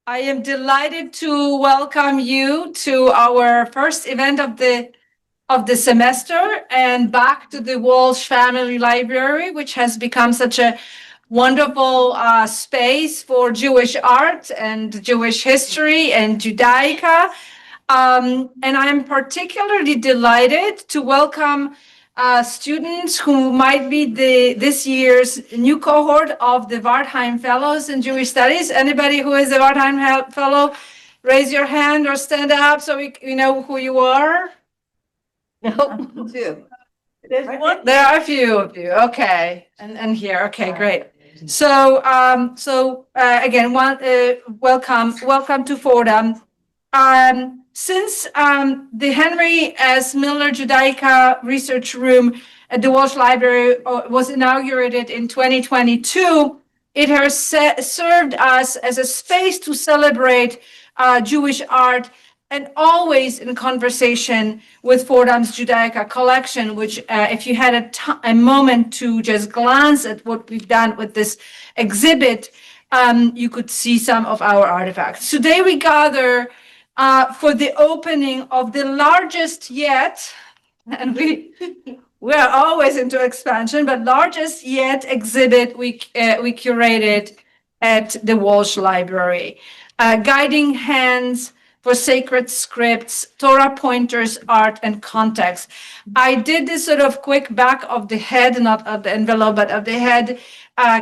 I am delighted to welcome you to our first event of the semester and back to the Walsh Family Library, which has become such a wonderful space for Jewish art and Jewish history and Judaica. And I am particularly delighted to welcome students who might be this year's new cohort of the Wertheim Fellows in Jewish Studies. Anybody who is a Wertheim Fellow, raise your hand or stand up so we know who you are. No, two. There are a few of you. Okay, and here. Okay, great. So again, welcome to Fordham. Since the Henry S. Miller Judaica Research Room at the Walsh Library was inaugurated in 2022, it has served us as a space to celebrate Jewish art, and always in conversation with Fordham's Judaica collection, which if you had a moment to just glance at what we've done with this exhibit, you could see some of our artifacts. Today we gather for the opening of the largest yet, and we are always into expansion, but largest yet exhibit we curated at the Walsh Library. Guiding Hands for Sacred Scripts, Torah Pointers, Art, and Context. I did this sort of quick back of the head, not of the envelope, but of the head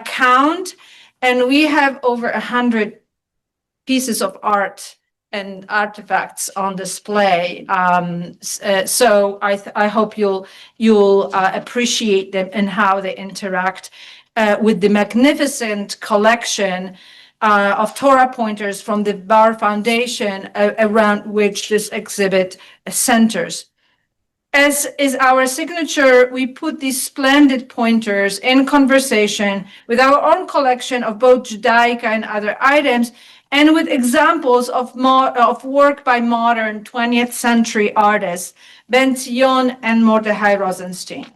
count, and we have over 100 pieces of art and artifacts on display. So I hope you'll appreciate them and how they interact with the magnificent collection of Torah pointers from the Barr Foundation around which this exhibit centers. As is our signature, we put these splendid pointers in conversation with our own collection of both Judaica and other items, and with examples of work by modern 20th century artists, Ben Zion and Mordechai Rosenstein,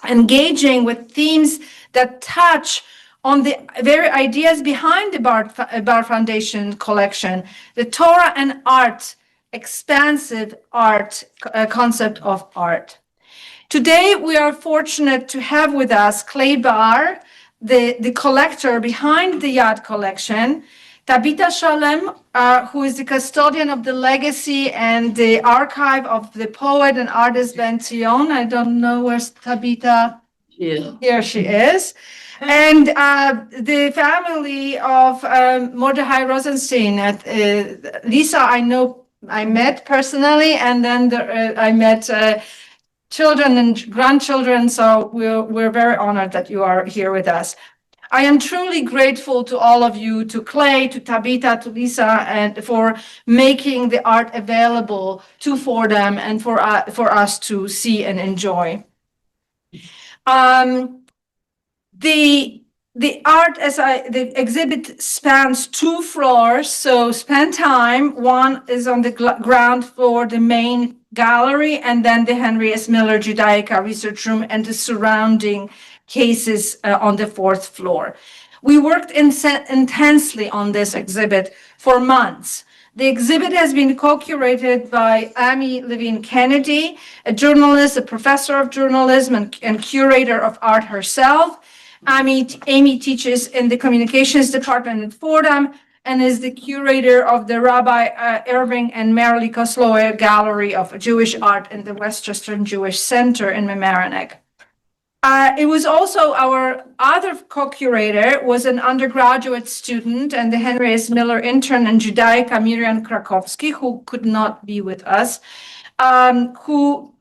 engaging with themes that touch on the very ideas behind the Barr Foundation collection, the Torah and art, expansive art, concept of art. Today, we are fortunate to have with us Clay Barr, the collector behind the Yad collection, Tabita Shalem, who is the custodian of the legacy and the archive of the poet and artist Ben Zion. I don't know where's Tabita. Yeah. Here she is. And the family of Mordechai Rosenstein. Lisa, I met personally, and then I met children and grandchildren. So we're very honored that you are here with us. I am truly grateful to all of you, to Clay, to Tabita, to Lisa, and for making the art available to Fordham and for us to see and enjoy. The art, the exhibit spans 2 floors, so spend time. One is on the ground floor, the main gallery, and then the Henry S. Miller Judaica Research Room and the surrounding cases on the 4th floor. We worked intensely on this exhibit for months. The exhibit has been co-curated by Amy Levine-Kennery, a journalist, a professor of journalism, and curator of art herself. Amy teaches in the communications department at Fordham and is the curator of the Rabbi Irving and Marilee Koslow Gallery of Jewish Art in the Westchester Jewish Center in Mamaroneck. It was also our other co-curator was an undergraduate student and the Henry S. Miller intern in Judaica, Miriam Krakowski, who could not be with us, who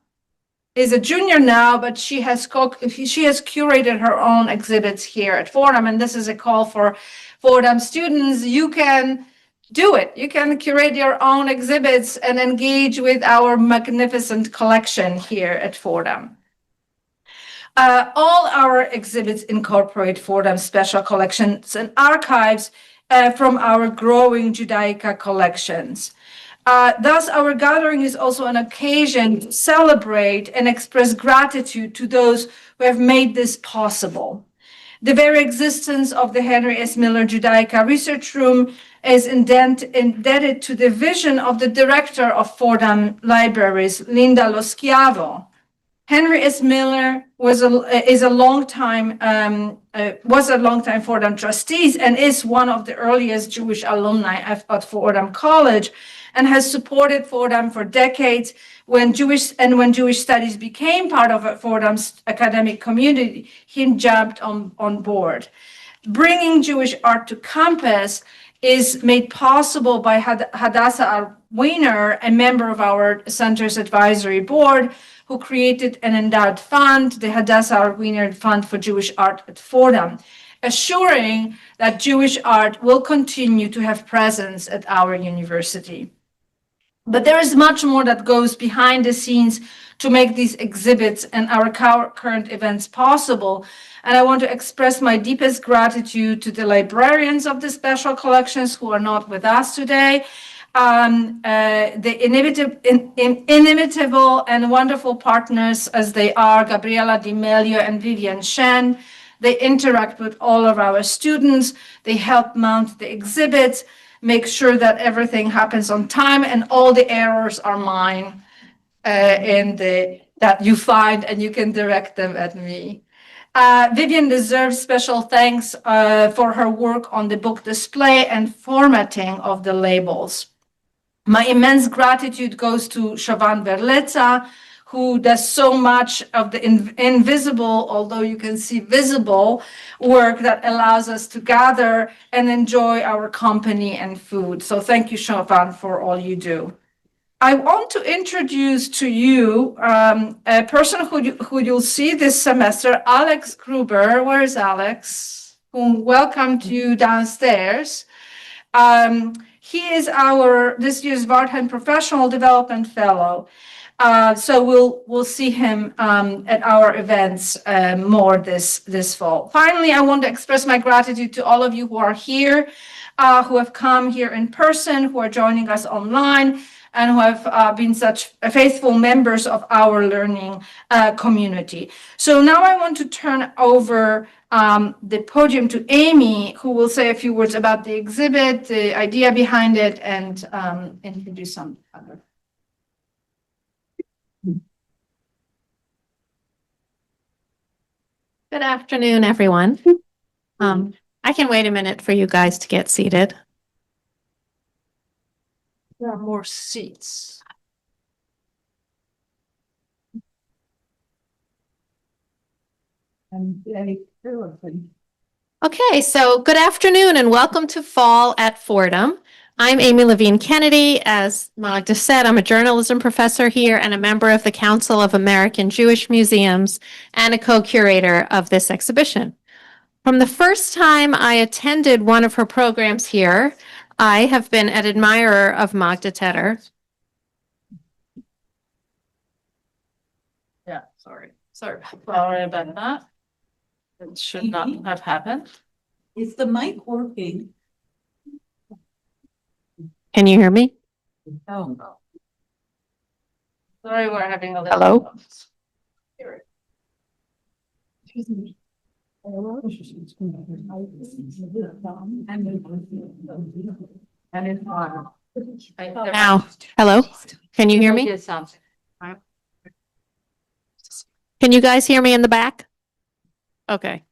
is a junior now, but she has curated her own exhibits here at Fordham, and this is a call for Fordham students. You can do it. You can curate your own exhibits and engage with our magnificent collection here at Fordham. All our exhibits incorporate Fordham's special collections and archives from our growing Judaica collections. Thus, our gathering is also an occasion to celebrate and express gratitude to those who have made this possible. The very existence of the Henry S. Miller Judaica Research Room is indebted to the vision of the director of Fordham Libraries, Linda Lo Schiavo. Henry S. Miller was a longtime Fordham trustee and is one of the earliest Jewish alumni at Fordham College, and has supported Fordham for decades. When Jewish studies became part of Fordham's academic community, he jumped on board. Bringing Jewish art to campus is made possible by Hadassah Weiner, a member of our center's advisory board, who created an endowed fund, the Hadassah Weiner Fund for Jewish Art at Fordham, assuring that Jewish art will continue to have presence at our university. But there is much more that goes behind the scenes to make these exhibits and our current events possible. And I want to express my deepest gratitude to the librarians of the special collections who are not with us today, the inimitable and wonderful partners as they are, Gabriela Di Melio and Vivian Shen. They interact with all of our students. They help mount the exhibits, make sure that everything happens on time, and all the errors are mine that you find, and you can direct them at me. Vivian deserves special thanks for her work on the book display and formatting of the labels. My immense gratitude goes to Siobhan Verletza, who does so much of the invisible, although you can see visible, work that allows us to gather and enjoy our company and food. So thank you, Siobhan, for all you do. I want to introduce to you a person who you'll see this semester, Alex Gruber. Where is Alex? Whom welcomed you downstairs. He is this year's Vartan Professional Development Fellow. So we'll see him at our events more this fall. Finally, I want to express my gratitude to all of you who are here, who have come here in person, who are joining us online, and who have been such faithful members of our learning community. So now I want to turn over the podium to Amy, who will say a few words about the exhibit, the idea behind it, and introduce some other. Good afternoon, everyone. I can wait a minute for you guys to get seated. There are more seats. Okay, so good afternoon and welcome to Fall at Fordham. I'm Amy Levine-Kennery. As Magda said, I'm a journalism professor here and a member of the Council of American Jewish Museums and a co-curator of this exhibition. From the first time I attended one of her programs here, I have been an admirer of Magda Teter. Yeah, sorry about that. It should not have happened. Is the mic working? Can you hear me? Oh, no. Sorry, we're having a little. Hello? Excuse me. Now, hello? Can you hear me? Can you guys hear me in the back? Okay.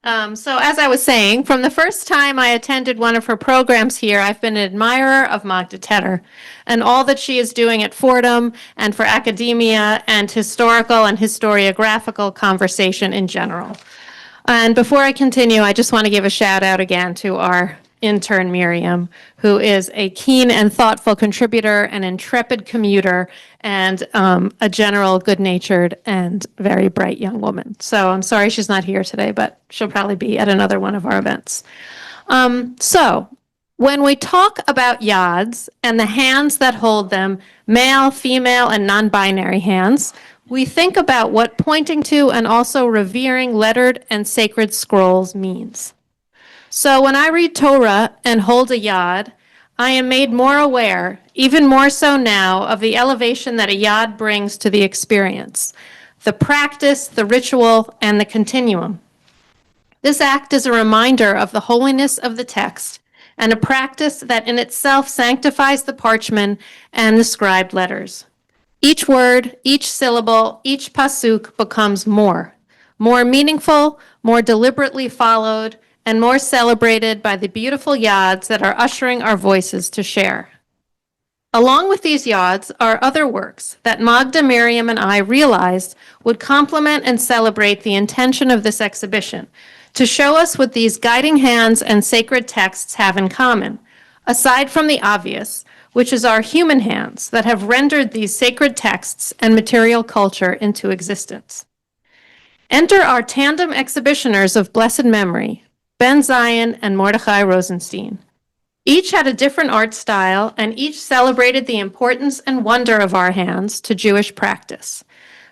So as I was saying, from the first time I attended one of her programs here, I've been an admirer of Magda Teter and all that she is doing at Fordham and for academia and historical and historiographical conversation in general. And before I continue, I just want to give a shout out again to our intern Miriam, who is a keen and thoughtful contributor, an intrepid commuter, and a general good-natured and very bright young woman. So I'm sorry she's not here today, but she'll probably be at another one of our events. So when we talk about yads and the hands that hold them, male, female, and non-binary hands, we think about what pointing to and also revering lettered and sacred scrolls means. So when I read Torah and hold a yad, I am made more aware, even more so now, of the elevation that a yad brings to the experience, the practice, the ritual, and the continuum. This act is a reminder of the holiness of the text and a practice that in itself sanctifies the parchment and the scribed letters. Each word, each syllable, each pasuk becomes more meaningful, more deliberately followed, and more celebrated by the beautiful yads that are ushering our voices to share. Along with these yads are other works that Magda, Miriam, and I realized would complement and celebrate the intention of this exhibition, to show us what these guiding hands and sacred texts have in common, aside from the obvious, which is our human hands that have rendered these sacred texts and material culture into existence. Enter our tandem exhibitioners of blessed memory, Ben Zion and Mordechai Rosenstein. Each had a different art style, and each celebrated the importance and wonder of our hands to Jewish practice.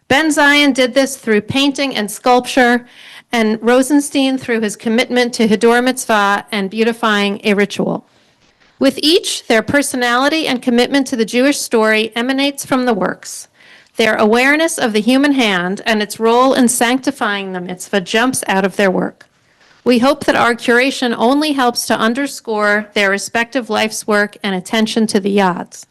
Ben Zion did this through painting and sculpture, and Rosenstein through his commitment to hiddur mitzvah and beautifying a ritual. With each, their personality and commitment to the Jewish story emanates from the works. Their awareness of the human hand and its role in sanctifying the mitzvah jumps out of their work. We hope that our curation only helps to underscore their respective life's work and attention to the yads.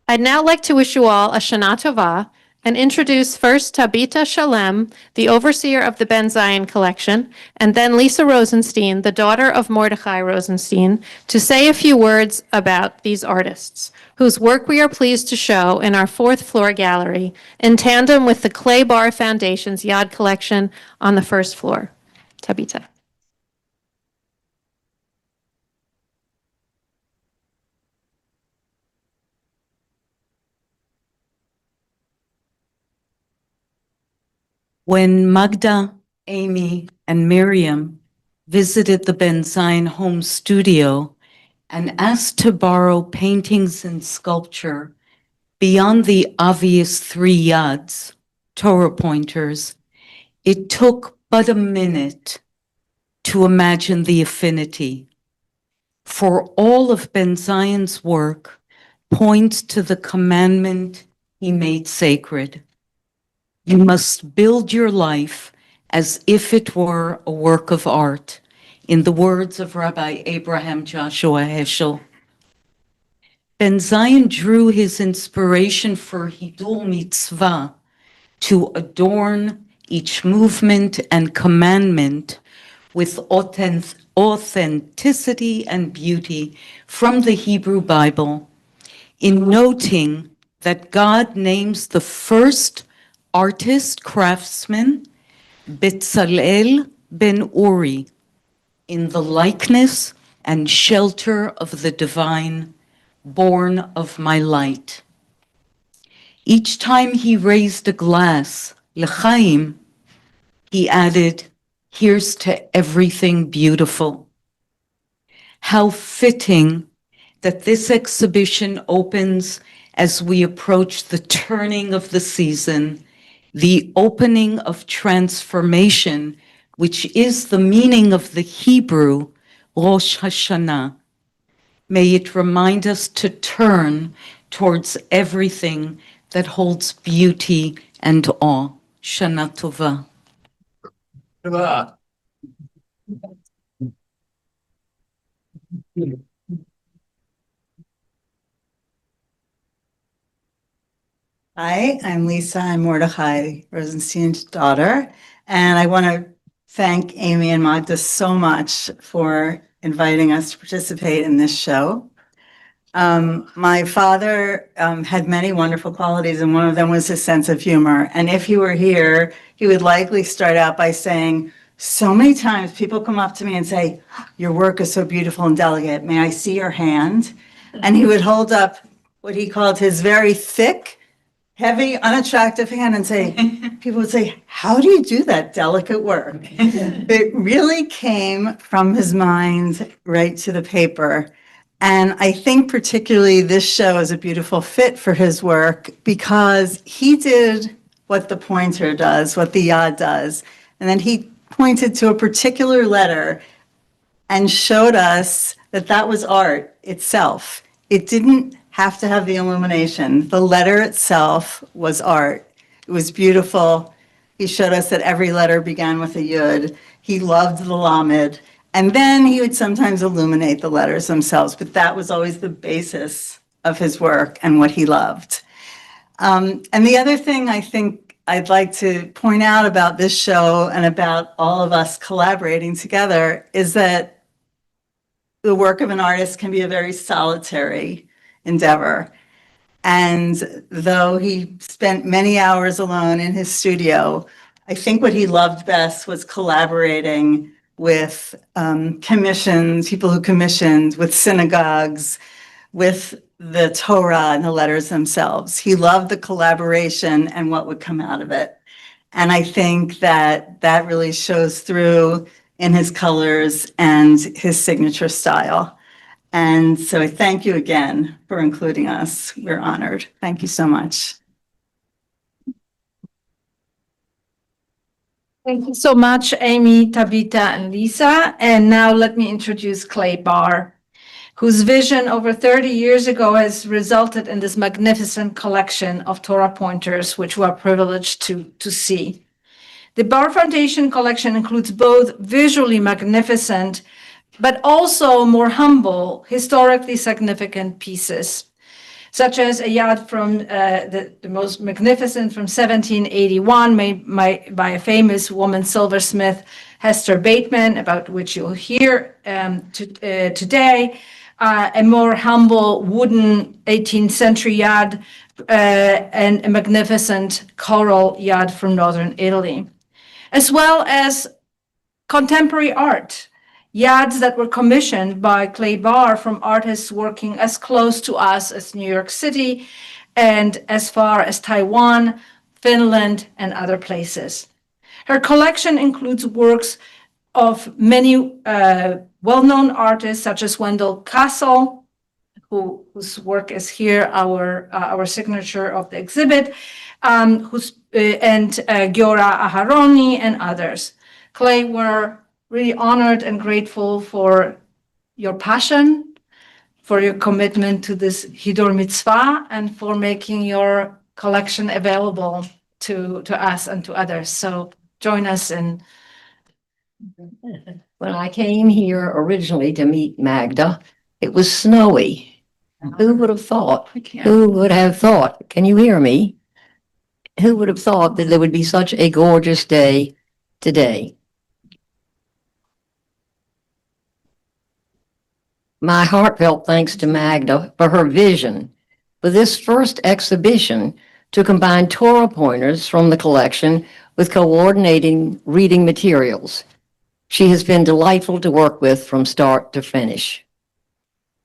I'd now like to wish you all a Shana Tova and introduce first Tabita Shalem, the overseer of the Ben Zion collection, and then Lisa Rosenstein, the daughter of Mordechai Rosenstein, to say a few words about these artists, whose work we are pleased to show in our fourth floor gallery, in tandem with the Clay Barr Foundation's Yad collection on the first floor. Tabita. When Magda, Amy, and Miriam visited the Ben Zion home studio and asked to borrow paintings and sculpture beyond the obvious 3 yads, Torah pointers, it took but a minute to imagine the affinity. For all of Ben Zion's work points to the commandment he made sacred. You must build your life as if it were a work of art, in the words of Rabbi Abraham Joshua Heschel. Ben Zion drew his inspiration for hiddur mitzvah to adorn each movement and commandment with authenticity and beauty from the Hebrew Bible, in noting that God names the first artist, craftsman, Betzalel ben Uri, in the likeness and shelter of the divine, born of my light. Each time he raised a glass, l'chaim, he added, here's to everything beautiful. How fitting that this exhibition opens as we approach the turning of the season, the opening of transformation, which is the meaning of the Hebrew Rosh Hashanah. May it remind us to turn towards everything that holds beauty and awe. Shana Tova. Hi, I'm Lisa. I'm Mordechai Rosenstein's daughter, and I want to thank Amy and Magda so much for inviting us to participate in this show. My father had many wonderful qualities, and one of them was his sense of humor. And if he were here, he would likely start out by saying, so many times people come up to me and say, your work is so beautiful and delicate. May I see your hand? And he would hold up what he called his very thick, heavy, unattractive hand and say, people would say, how do you do that delicate work? It really came from his mind right to the paper. And I think particularly this show is a beautiful fit for his work because he did what the pointer does, what the yad does. And then he pointed to a particular letter and showed us that that was art itself. It didn't have to have the illumination. The letter itself was art. It was beautiful. He showed us that every letter began with a yud. He loved the lamed. And then he would sometimes illuminate the letters themselves, but that was always the basis of his work and what he loved. And the other thing I think I'd like to point out about this show and about all of us collaborating together is that the work of an artist can be a very solitary endeavor. And though he spent many hours alone in his studio, I think what he loved best was collaborating with commissions, people who commissioned, with synagogues, with the Torah and the letters themselves. He loved the collaboration and what would come out of it. And I think that that really shows through in his colors and his signature style. And so I thank you again for including us. We're honored. Thank you so much. Thank you so much, Amy, Tabita, and Lisa. And now let me introduce Clay Barr, whose vision over 30 years ago has resulted in this magnificent collection of Torah pointers, which we're privileged to see. The Barr Foundation collection includes both visually magnificent, but also more humble, historically significant pieces, such as a yad from the most magnificent from 1781, made by a famous woman silversmith, Hester Bateman, about which you'll hear today, a more humble wooden 18th century yad, and a magnificent coral yad from northern Italy, as well as contemporary art, yads that were commissioned by Clay Barr from artists working as close to us as New York City and as far as Taiwan, Finland, and other places. Her collection includes works of many well-known artists such as Wendell Castle, whose work is here, our signature of the exhibit, and Giora Aharoni and others. Clay, we're really honored and grateful for your passion, for your commitment to this hiddur mitzvah, and for making your collection available to us and to others. So join us in. When I came here originally to meet Magda, it was snowy. Who would have thought? Who would have thought? Can you hear me? Who would have thought that there would be such a gorgeous day today? My heartfelt thanks to Magda for her vision for this first exhibition to combine Torah pointers from the collection with coordinating reading materials. She has been delightful to work with from start to finish.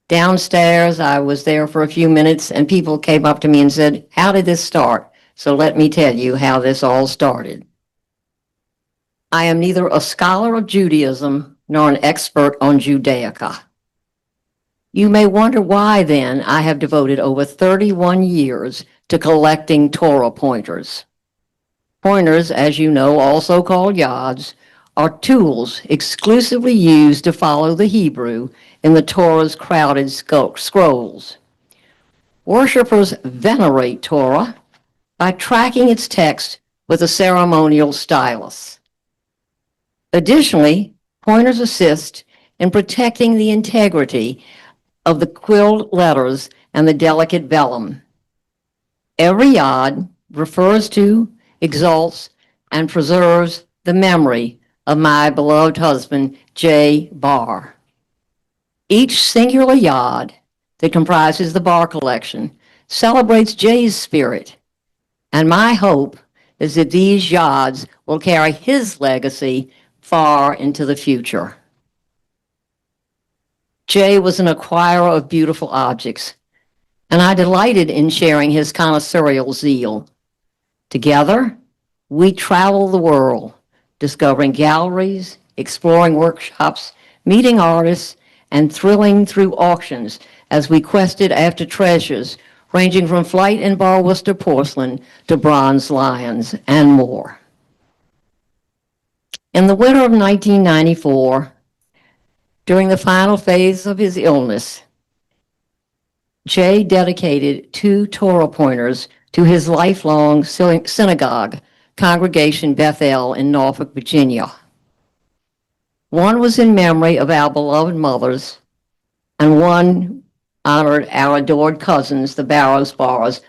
Downstairs, I was there for a few minutes and people came up to me and said, "How did this start?" So let me tell you how this all started. I am neither a scholar of Judaism nor an expert on Judaica. You may wonder why then I have devoted over 31 years to collecting Torah pointers. Pointers, as you know, also called yads, are tools exclusively used to follow the Hebrew in the Torah's crowded scrolls. Worshippers venerate Torah by tracking its text with a ceremonial stylus. Additionally, pointers assist in protecting the integrity of the quilled letters and the delicate vellum. Every yad refers to, exalts, and preserves the memory of my beloved husband, J. Barr. Each singular yad that comprises the Barr collection celebrates J's spirit, and my hope is that these yads will carry his legacy far into the future. Jay was an acquirer of beautiful objects, and I delighted in sharing his connoisseurial zeal. Together, we travel the world, discovering galleries, exploring workshops, meeting artists, and thrilling through auctions as we quested after treasures ranging from Flight and Bar Worcester porcelain to bronze lions and more. In the winter of 1994, during the final phase of his illness, Jay dedicated 2 Torah pointers to his lifelong synagogue congregation Bethel in Norfolk, Virginia. One was in memory of our beloved mothers, and one honored our adored cousins, the Barrows,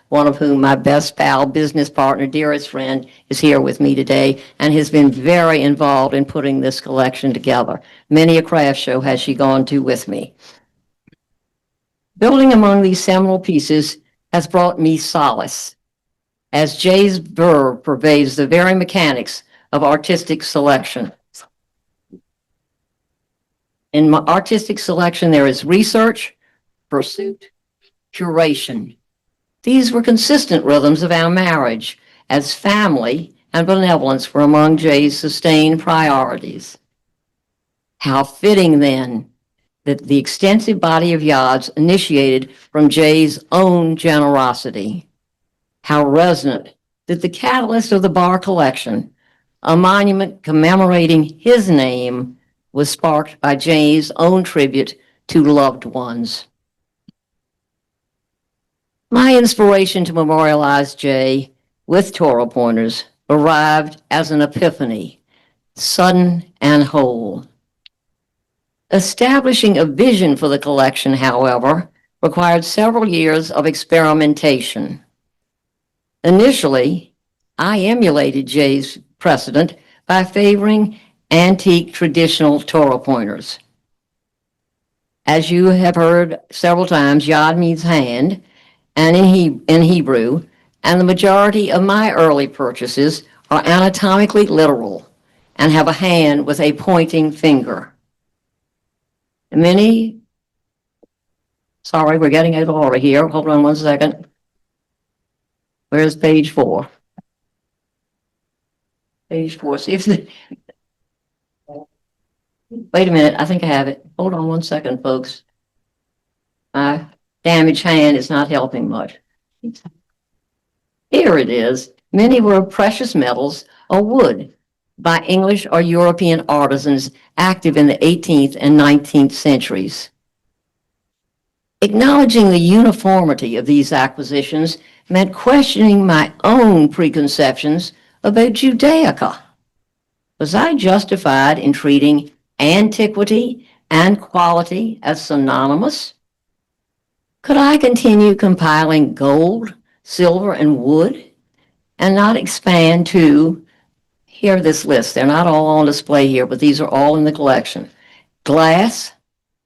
one of whom my best pal, business partner, dearest friend, is here with me today and has been very involved in putting this collection together. Many a craft show has she gone to with me. Building among these seminal pieces has brought me solace, as Jay's verb pervades the very mechanics of artistic selection. In my artistic selection, there is research, pursuit, curation. These were consistent rhythms of our marriage, as family and benevolence were among Jay's sustained priorities. How fitting, then, that the extensive body of yads initiated from Jay's own generosity. How resonant that the catalyst of the Barr collection, a monument commemorating his name, was sparked by Jay's own tribute to loved ones. My inspiration to memorialize Jay with Torah pointers arrived as an epiphany, sudden and whole. Establishing a vision for the collection, however, required several years of experimentation. Initially, I emulated Jay's precedent by favoring antique traditional Torah pointers. As you have heard several times, yad means hand, and in Hebrew, and the majority of my early purchases are anatomically literal and have a hand with a pointing finger. Sorry, we're getting out of order here. Hold on one second. Where's page 4? Page 4. See if wait a minute, I think I have it. Hold on one second, folks. My damaged hand is not helping much. Here it is. Many were precious metals or wood by English or European artisans active in the 18th and 19th centuries. Acknowledging the uniformity of these acquisitions meant questioning my own preconceptions about Judaica. Was I justified in treating antiquity and quality as synonymous? Could I continue compiling gold, silver, and wood and not expand to, hear this list, they're not all on display here, but these are all in the collection: glass,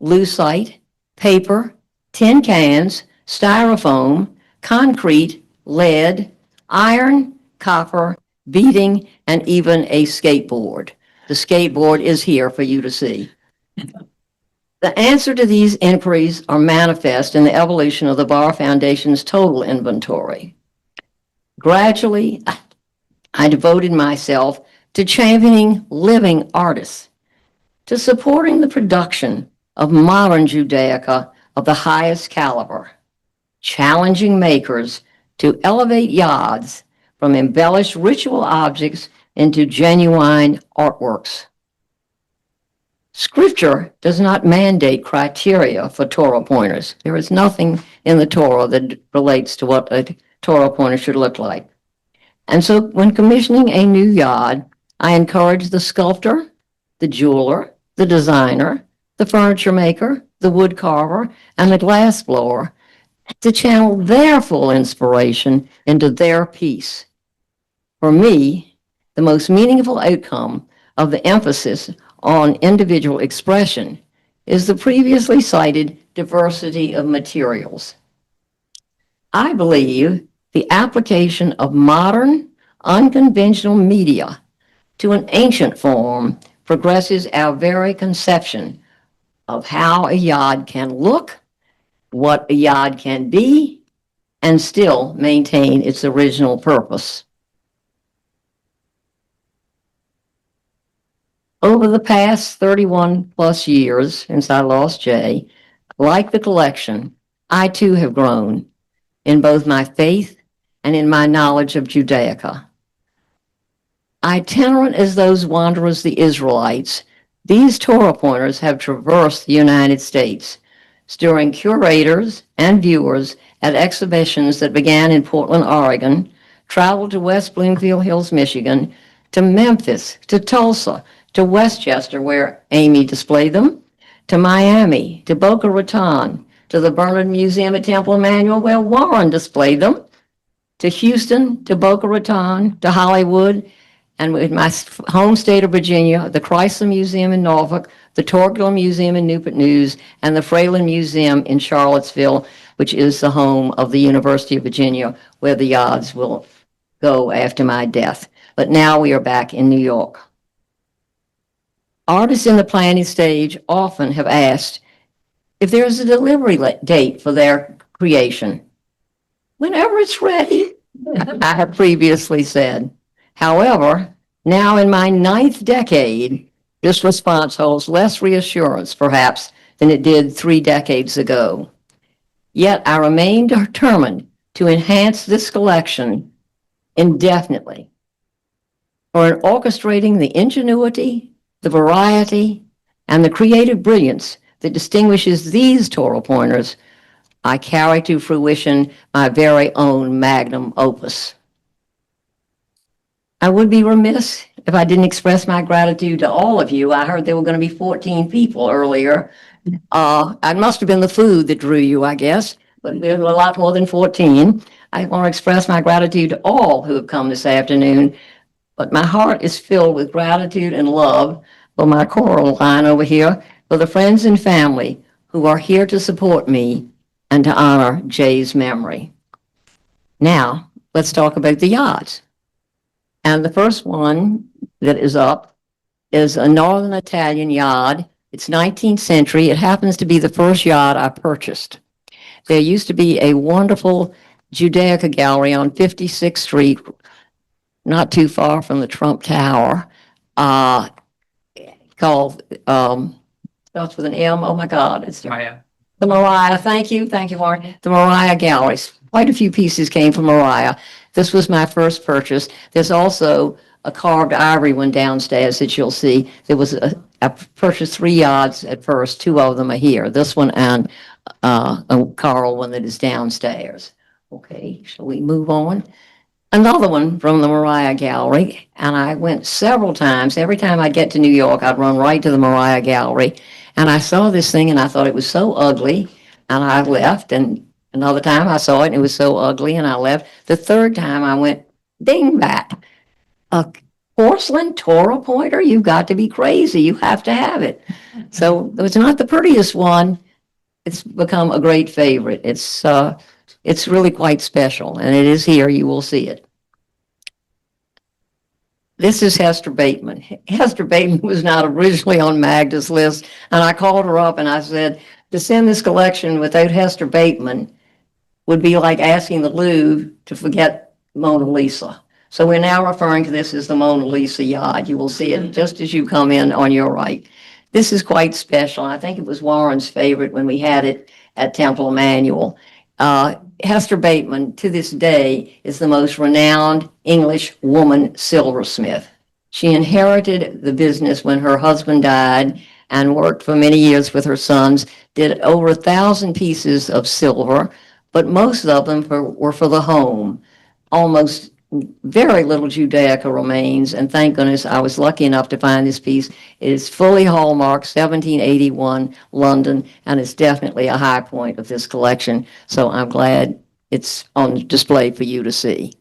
lucite, paper, tin cans, styrofoam, concrete, lead, iron, copper, beading, and even a skateboard. The skateboard is here for you to see. The answer to these inquiries are manifest in the evolution of the Barr Foundation's total inventory. Gradually, I devoted myself to championing living artists, to supporting the production of modern Judaica of the highest caliber, challenging makers to elevate yads from embellished ritual objects into genuine artworks. Scripture does not mandate criteria for Torah pointers. There is nothing in the Torah that relates to what a Torah pointer should look like. And so when commissioning a new yad, I encourage the sculptor, the jeweler, the designer, the furniture maker, the wood carver, and the glass blower to channel their full inspiration into their piece. For me, the most meaningful outcome of the emphasis on individual expression is the previously cited diversity of materials. I believe the application of modern, unconventional media to an ancient form progresses our very conception of how a yad can look, what a yad can be, and still maintain its original purpose. Over the past 31 plus years since I lost Jay, like the collection, I too have grown in both my faith and in my knowledge of Judaica. Itinerant as those wanderers, the Israelites, these Torah pointers have traversed the United States, stirring curators and viewers at exhibitions that began in Portland, Oregon, traveled to West Bloomfield Hills, Michigan, to Memphis, to Tulsa, to Westchester, where Amy displayed them, to Miami, to Boca Raton, to the Bernard Museum at Temple Emmanuel, where Warren displayed them, to Houston, to Boca Raton, to Hollywood, and in my home state of Virginia, the Chrysler Museum in Norfolk, the Torgler Museum in Newport News, and the Fralin Museum in Charlottesville, which is the home of the University of Virginia, where the Yods will go after my death. But now we are back in New York. Artists in the planning stage often have asked if there is a delivery date for their creation. Whenever it's ready, I have previously said. However, now in my 9th decade, this response holds less reassurance, perhaps, than it did 3 decades ago. Yet I remain determined to enhance this collection indefinitely. For in orchestrating the ingenuity, the variety, and the creative brilliance that distinguishes these Torah pointers, I carry to fruition my very own magnum opus. I would be remiss if I didn't express my gratitude to all of you. I heard there were going to be 14 people earlier. It must have been the food that drew you, I guess, but there's a lot more than 14. I want to express my gratitude to all who have come this afternoon, but my heart is filled with gratitude and love for my choral line over here, for the friends and family who are here to support me and to honor Jay's memory. Now, let's talk about the yachts. And the first one that is up is a Northern Italian yard. It's 19th century. It happens to be the first yard I purchased. There used to be a wonderful Judaica gallery on 56th Street, not too far from the Trump Tower, called, starts with an M, oh my God, it's Maya. the Mariah. Thank you, Warren. The Mariah Galleries. Quite a few pieces came from Mariah. This was my first purchase. There's also a carved ivory one downstairs that you'll see. I purchased 3 yards at first. 2 of them are here. This one and a coral one that is downstairs. Okay, shall we move on? Another one from the Mariah Gallery, and I went several times. Every time I'd get to New York, I'd run right to the Mariah Gallery, and I saw this thing, and I thought it was so ugly, and I left, and another time I saw it, and it was so ugly, and I left. The third time I went, ding back. A porcelain Torah pointer? You've got to be crazy. You have to have it. So it's not the prettiest one. It's become a great favorite. It's really quite special, and it is here. You will see it. This is Hester Bateman. Hester Bateman was not originally on Magda's list, and I called her up and I said, to send this collection without Hester Bateman would be like asking the Louvre to forget Mona Lisa. So we're now referring to this as the Mona Lisa yard. You will see it just as you come in on your right. This is quite special. I think it was Warren's favorite when we had it at Temple Emmanuel. Hester Bateman, to this day, is the most renowned English woman silversmith. She inherited the business when her husband died and worked for many years with her sons, did over 1,000 pieces of silver, but most of them were for the home. Almost very little Judaica remains, and thank goodness I was lucky enough to find this piece. It is fully hallmarked, 1781 London, and it's definitely a high point of this collection, so I'm glad it's on display for you to see.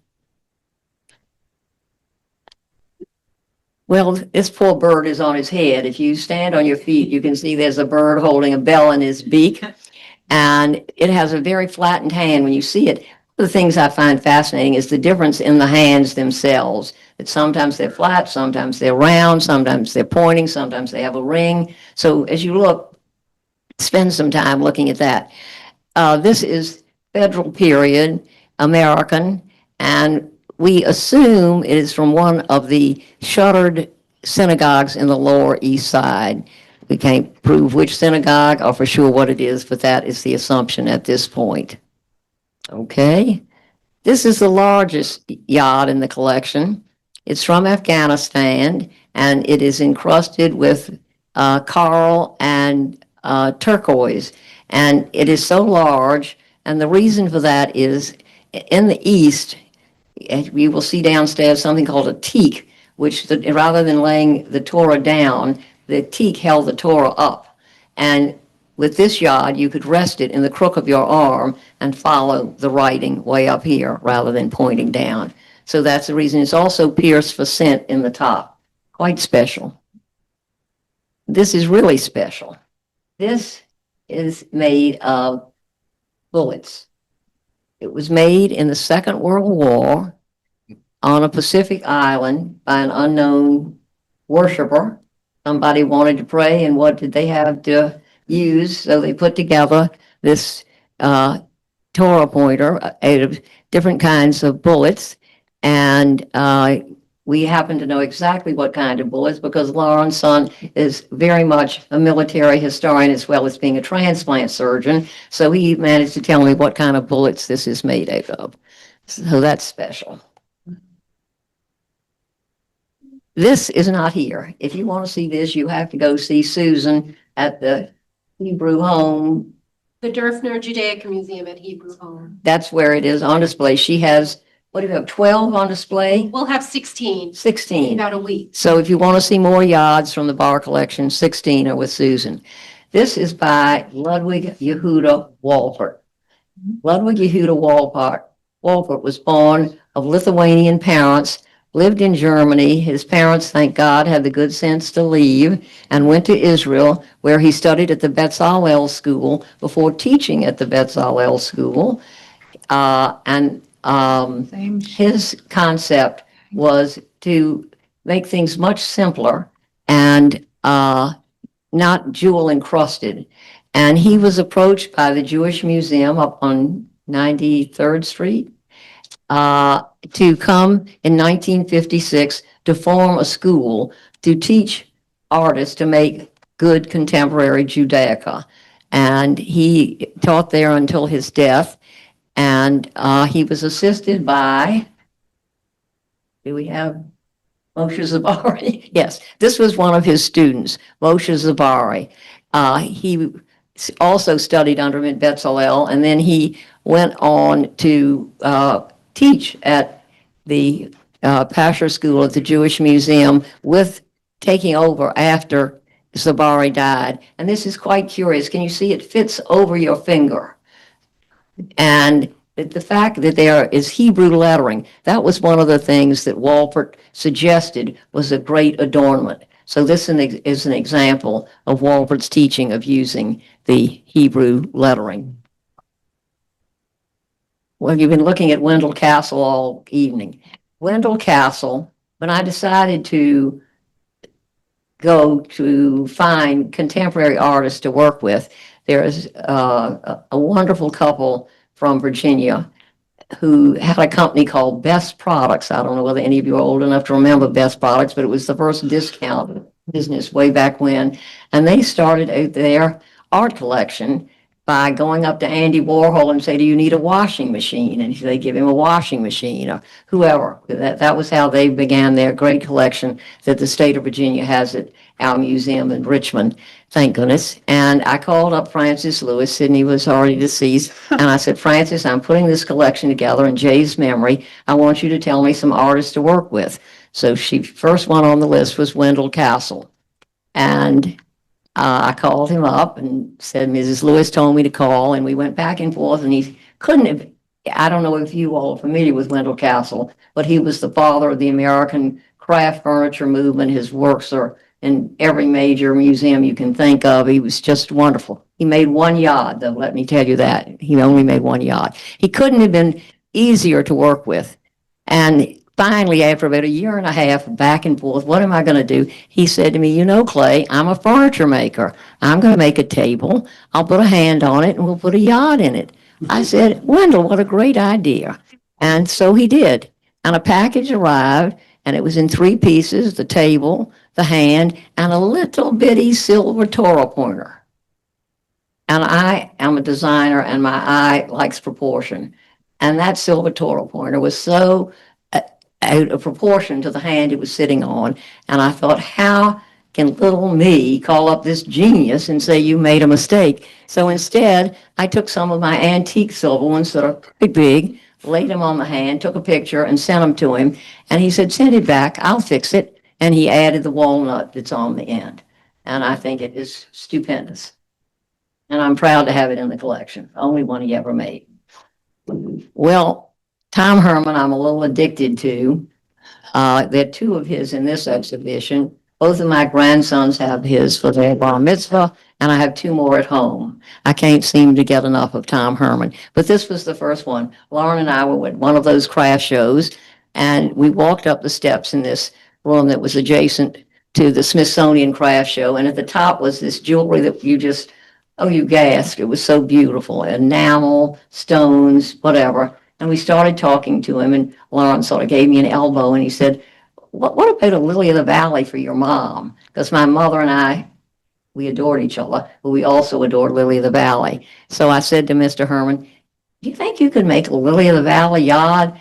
Well, this poor bird is on his head. If you stand on your feet, you can see there's a bird holding a bell in his beak, and it has a very flattened hand when you see it. One of the things I find fascinating is the difference in the hands themselves. That sometimes they're flat, sometimes they're round, sometimes they're pointing, sometimes they have a ring. So as you look, spend some time looking at that. This is Federal period, American, and we assume it is from one of the shuttered synagogues in the Lower East Side. We can't prove which synagogue or for sure what it is, but that is the assumption at this point. Okay, this is the largest yard in the collection. It's from Afghanistan, and it is encrusted with coral and turquoise. And it is so large, and the reason for that is in the East, you will see downstairs something called a teak, which rather than laying the Torah down, the teak held the Torah up. And with this yod, you could rest it in the crook of your arm and follow the writing way up here rather than pointing down. So that's the reason. It's also pierced for scent in the top. Quite special. This is really special. This is made of bullets. It was made in the Second World War on a Pacific island by an unknown worshiper. Somebody wanted to pray, and what did they have to use? So they put together this Torah pointer out of different kinds of bullets, and we happen to know exactly what kind of bullets because Lauren's son is very much a military historian as well as being a transplant surgeon. So he managed to tell me what kind of bullets this is made out of. So that's special. This is not here. If you want to see this, you have to go see Susan at the Hebrew Home. The Derfner Judaic Museum at Hebrew Home. That's where it is on display. She has, what do you have, 12 on display? We'll have 16 in 16. about a week. So if you want to see more yods from the Barr collection, 16 are with Susan. This is by Ludwig Yehuda Wolfert. Ludwig Yehuda Wolfert was born of Lithuanian parents, lived in Germany. His parents, thank God, had the good sense to leave and went to Israel, where he studied at the Betzalel school before teaching at the Betzalel school. His concept was to make things much simpler and not jewel encrusted. And he was approached by the Jewish Museum up on 93rd Street to come in 1956 to form a school to teach artists to make good contemporary Judaica. And he taught there until his death. And he was assisted by, do we have Moshe Zabari? Yes, this was one of his students, Moshe Zabari. He also studied under him at Betzalel, and then he went on to teach at the Pasher School at the Jewish Museum, with taking over after Zabari died. And this is quite curious. Can you see it fits over your finger? And the fact that there is Hebrew lettering, that was one of the things that Wolfert suggested was a great adornment. So this is an example of Wolfert's teaching of using the Hebrew lettering. Well, you've been looking at Wendell Castle all evening. Wendell Castle, when I decided to go to find contemporary artists to work with, there is a wonderful couple from Virginia who had a company called Best Products. I don't know whether any of you are old enough to remember Best Products, but it was the first discount business way back when. And they started their art collection by going up to Andy Warhol and say, do you need a washing machine? And they give him a washing machine, or whoever. That was how they began their great collection that the state of Virginia has at our museum in Richmond, thank goodness. And I called up Frances Lewis. Sidney was already deceased. And I said, Frances, I'm putting this collection together in Jay's memory. I want you to tell me some artists to work with. So first one on the list was Wendell Castle. And I called him up and said, Mrs. Lewis told me to call, and we went back and forth, and he couldn't have, I don't know if you all are familiar with Wendell Castle, but he was the father of the American craft furniture movement. His works are in every major museum you can think of. He was just wonderful. He made one yod, though, let me tell you that. He only made one yod. He couldn't have been easier to work with. And finally, after about a year and a half back and forth, what am I going to do? He said to me, you know, Clay, I'm a furniture maker. I'm going to make a table. I'll put a hand on it and we'll put a yod in it. I said, Wendell, what a great idea. And so he did. And a package arrived, and it was in 3 pieces, the table, the hand, and a little bitty silver Torah pointer. And I am a designer, and my eye likes proportion. And that silver Torah pointer was so out of proportion to the hand it was sitting on. And I thought, how can little me call up this genius and say you made a mistake? So instead, I took some of my antique silver ones that are pretty big, laid him on the hand, took a picture and sent him to him. And he said, send it back, I'll fix it. And he added the walnut that's on the end. And I think it is stupendous. And I'm proud to have it in the collection, only one he ever made. Well, Tom Herman, I'm a little addicted to. There are two of his in this exhibition. Both of my grandsons have his for their bar mitzvah, and I have two more at home. I can't seem to get enough of Tom Herman, but this was the first one. Lauren and I were at one of those craft shows, and we walked up the steps in this room that was adjacent to the Smithsonian craft show, and at the top was this jewelry that you gasped. It was so beautiful, enamel, stones, whatever. And we started talking to him, and Lauren sort of gave me an elbow, and he said, what about a lily of the valley for your mom? Because my mother and I, we adored each other, but we also adored Lily of the Valley. So I said to Mr. Herman, do you think you could make a Lily of the Valley yard?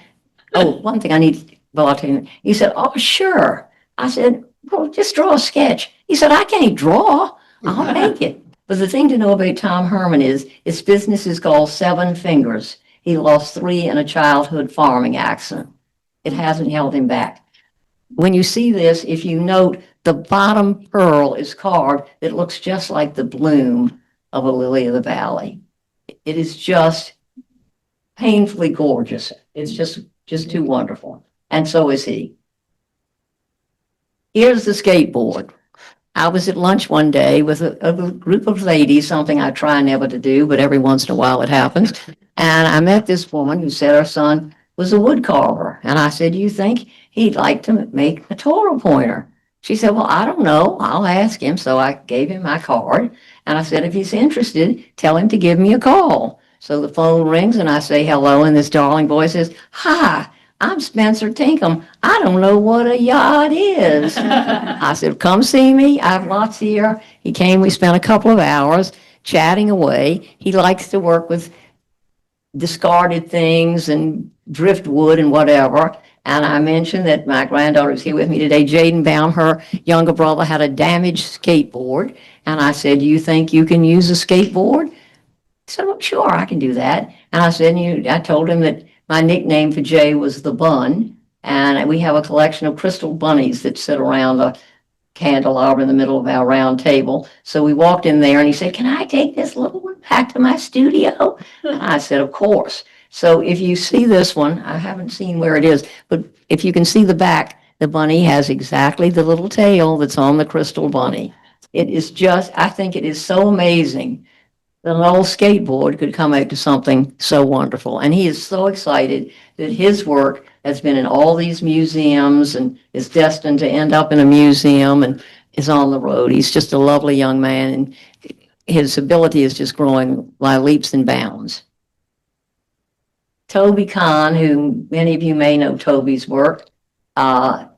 Oh, one thing I need to, he said, oh, sure. I said, well, just draw a sketch. He said, I can't draw. I'll make it. But the thing to know about Tom Herman is his business is called Seven Fingers. He lost 3 in a childhood farming accident. It hasn't held him back. When you see this, if you note, the bottom pearl is carved, it looks just like the bloom of a lily of the valley. It is just painfully gorgeous. It's just too wonderful. And so is he. Here's the skateboard. I was at lunch one day with a group of ladies, something I try never to do, but every once in a while it happens. And I met this woman who said her son was a wood carver. And I said, you think he'd like to make a Torah pointer? She said, well, I don't know. I'll ask him. So I gave him my card. And I said, if he's interested, tell him to give me a call. So the phone rings and I say hello. And this darling voice says, hi, I'm Spencer Tinkham. I don't know what a yard is. I said, come see me. I have lots here. He came. We spent a couple of hours chatting away. He likes to work with discarded things and driftwood and whatever. And I mentioned that my granddaughter is here with me today. Jaden Baum, her younger brother, had a damaged skateboard. And I said, do you think you can use a skateboard? He said, well, sure, I can do that. And I said, I told him that my nickname for Jay was the Bun. And we have a collection of crystal bunnies that sit around a candelabra in the middle of our round table. So we walked in there and he said, can I take this little one back to my studio? And I said, of course. So if you see this one, I haven't seen where it is, but if you can see the back, the bunny has exactly the little tail that's on the crystal bunny. It is just, I think it is so amazing that an old skateboard could come out to something so wonderful. And he is so excited that his work has been in all these museums and is destined to end up in a museum and is on the road. He's just a lovely young man, and his ability is just growing by leaps and bounds. Toby Kahn, who many of you may know Toby's work, I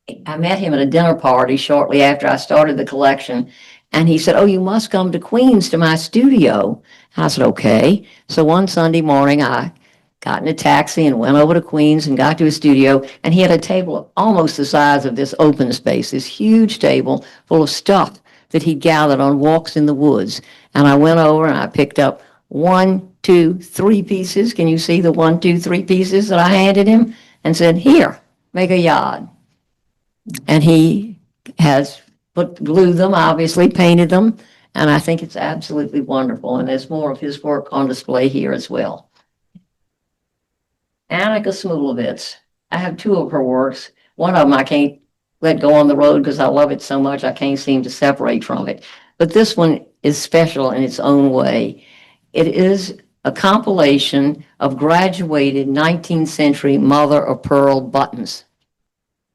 met him at a dinner party shortly after I started the collection, and he said, oh, you must come to Queens to my studio. And I said, okay. So one Sunday morning, I got in a taxi and went over to Queens and got to his studio, and he had a table almost the size of this open space, this huge table full of stuff that he'd gathered on walks in the woods. And I went over and I picked up 1, 2, 3 pieces. Can you see the 1, 2, 3 pieces that I handed him? And said, here, make a yard. And he has glued them, obviously, painted them. And I think it's absolutely wonderful. And there's more of his work on display here as well. Annika Smulovitz. I have 2 of her works. One of them I can't let go on the road because I love it so much I can't seem to separate from it. But this one is special in its own way. It is a compilation of graduated 19th century mother-of-pearl buttons.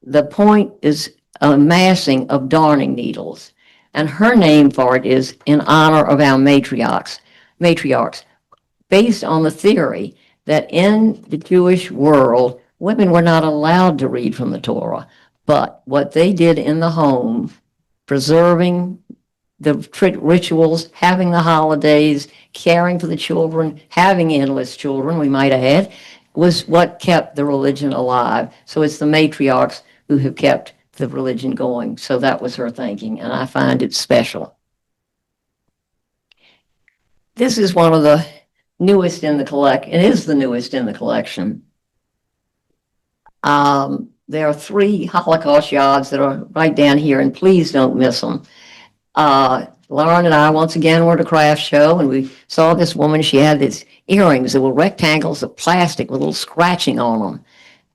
The point is a massing of darning needles, and her name for it is in honor of our matriarchs, based on the theory that in the Jewish world, women were not allowed to read from the Torah, but what they did in the home, preserving the rituals, having the holidays, caring for the children, having endless children, we might add, was what kept the religion alive. So it's the matriarchs who have kept the religion going. So that was her thinking, and I find it special. This is one of the newest in the collection. It is the newest in the collection. There are 3 Holocaust yards that are right down here, and please don't miss them. Lauren and I, once again, were at a craft show, and we saw this woman. She had these earrings that were rectangles of plastic with a little scratching on them.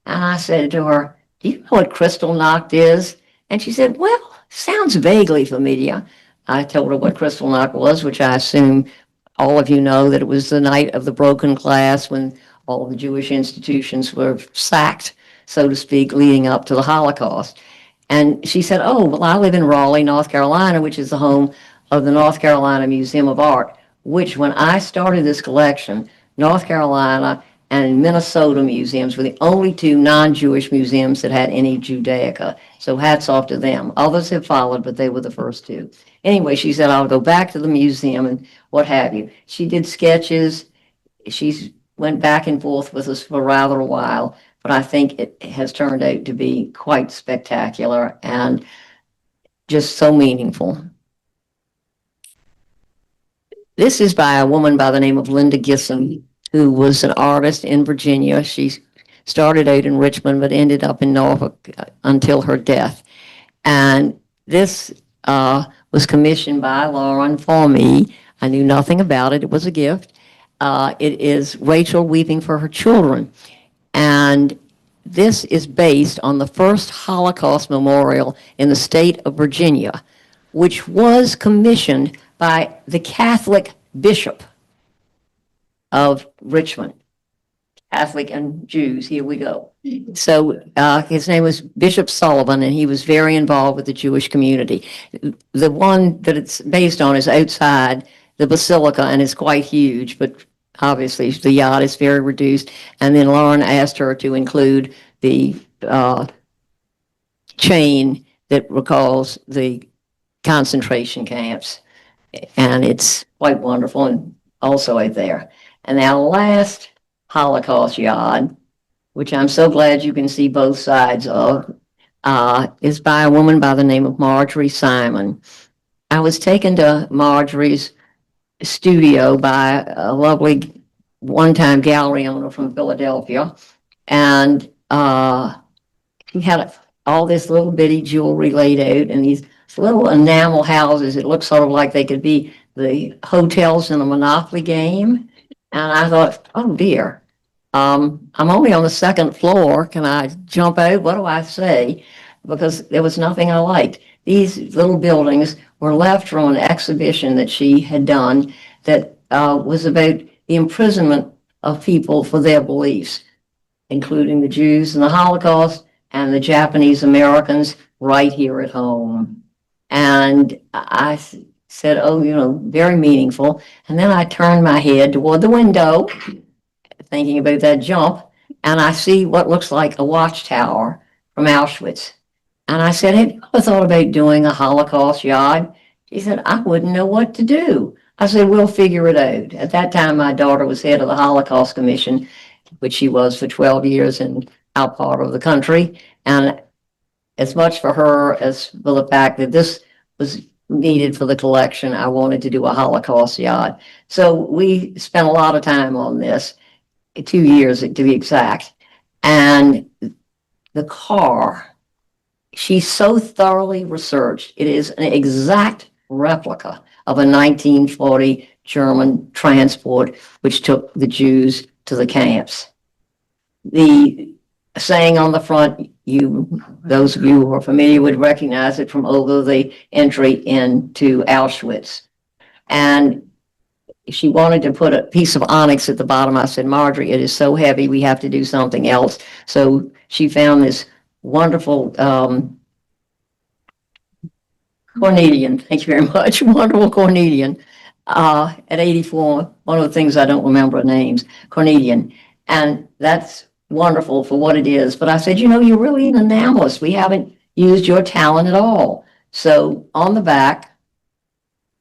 And I said to her, do you know what crystal knocked is? And she said, well, sounds vaguely familiar. I told her what crystal knock was, which I assume all of you know, that it was the night of the broken glass when all the Jewish institutions were sacked, so to speak, leading up to the Holocaust. And she said, oh, well, I live in Raleigh, North Carolina, which is the home of the North Carolina Museum of Art, which when I started this collection, North Carolina and Minnesota museums were the only 2 non-Jewish museums that had any Judaica. So hats off to them. Others have followed, but they were the first 2. Anyway, she said, I'll go back to the museum and what have you. She did sketches. She went back and forth with us for rather a while, but I think it has turned out to be quite spectacular and just so meaningful. This is by a woman by the name of Linda Gisson, who was an artist in Virginia. She started out in Richmond, but ended up in Norfolk until her death. And this was commissioned by Lauren for me. I knew nothing about it. It was a gift. It is Rachel weeping for her children. And this is based on the first Holocaust memorial in the state of Virginia, which was commissioned by the Catholic bishop of Richmond. Catholic and Jews, here we go. So his name was Bishop Sullivan, and he was very involved with the Jewish community. The one that it's based on is outside the basilica and is quite huge, but obviously the yacht is very reduced. And then Lauren asked her to include the chain that recalls the concentration camps. And it's quite wonderful and also out there. And our last Holocaust yard, which I'm so glad you can see both sides of, is by a woman by the name of Marjorie Simon. I was taken to Marjorie's studio by a lovely one-time gallery owner from Philadelphia. And he had all this little bitty jewelry laid out and these little enamel houses. It looked sort of like they could be the hotels in a Monopoly game. And I thought, oh dear, I'm only on the 2nd floor. Can I jump out? What do I say? Because there was nothing I liked. These little buildings were left from an exhibition that she had done that was about the imprisonment of people for their beliefs, including the Jews in the Holocaust and the Japanese Americans right here at home. And I said, oh, you know, very meaningful. And then I turned my head toward the window, thinking about that jump, and I see what looks like a watchtower from Auschwitz. And I said, have you ever thought about doing a Holocaust yard? She said, I wouldn't know what to do. I said, we'll figure it out. At that time, my daughter was head of the Holocaust Commission, which she was for 12 years in our part of the country. And as much for her as for the fact that this was needed for the collection, I wanted to do a Holocaust yard. So we spent a lot of time on this, 2 years to be exact. And the car, she so thoroughly researched, it is an exact replica of a 1940 German transport which took the Jews to the camps. The saying on the front, those of you who are familiar would recognize it from over the entry into Auschwitz. And she wanted to put a piece of onyx at the bottom. I said, Marjorie, it is so heavy, we have to do something else. So she found this wonderful cornelian, thank you very much, wonderful cornelian at 84. One of the things I don't remember are names, cornelian. And that's wonderful for what it is. But I said, you know, you're really an enamelist. We haven't used your talent at all. So on the back,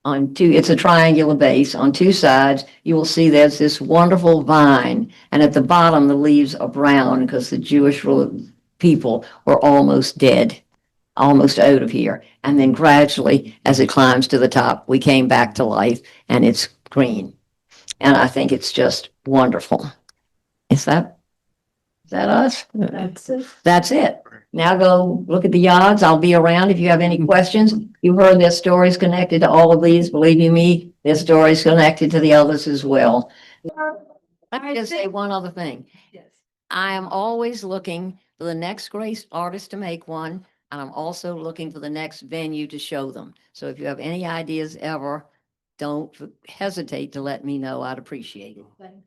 it's a triangular base. On 2 sides, you will see there's this wonderful vine. And at the bottom, the leaves are brown because the Jewish people were almost dead, almost out of here. And then gradually, as it climbs to the top, we came back to life and it's green. And I think it's just wonderful. Is that us? That's it. That's it. Now go look at the yards. I'll be around if you have any questions. You heard their stories connected to all of these. Believe you me, their stories connected to the others as well. Let me just say one other thing. Yes. I am always looking for the next great artist to make one, and I'm also looking for the next venue to show them. So if you have any ideas ever, don't hesitate to let me know. I'd appreciate it. Thank you.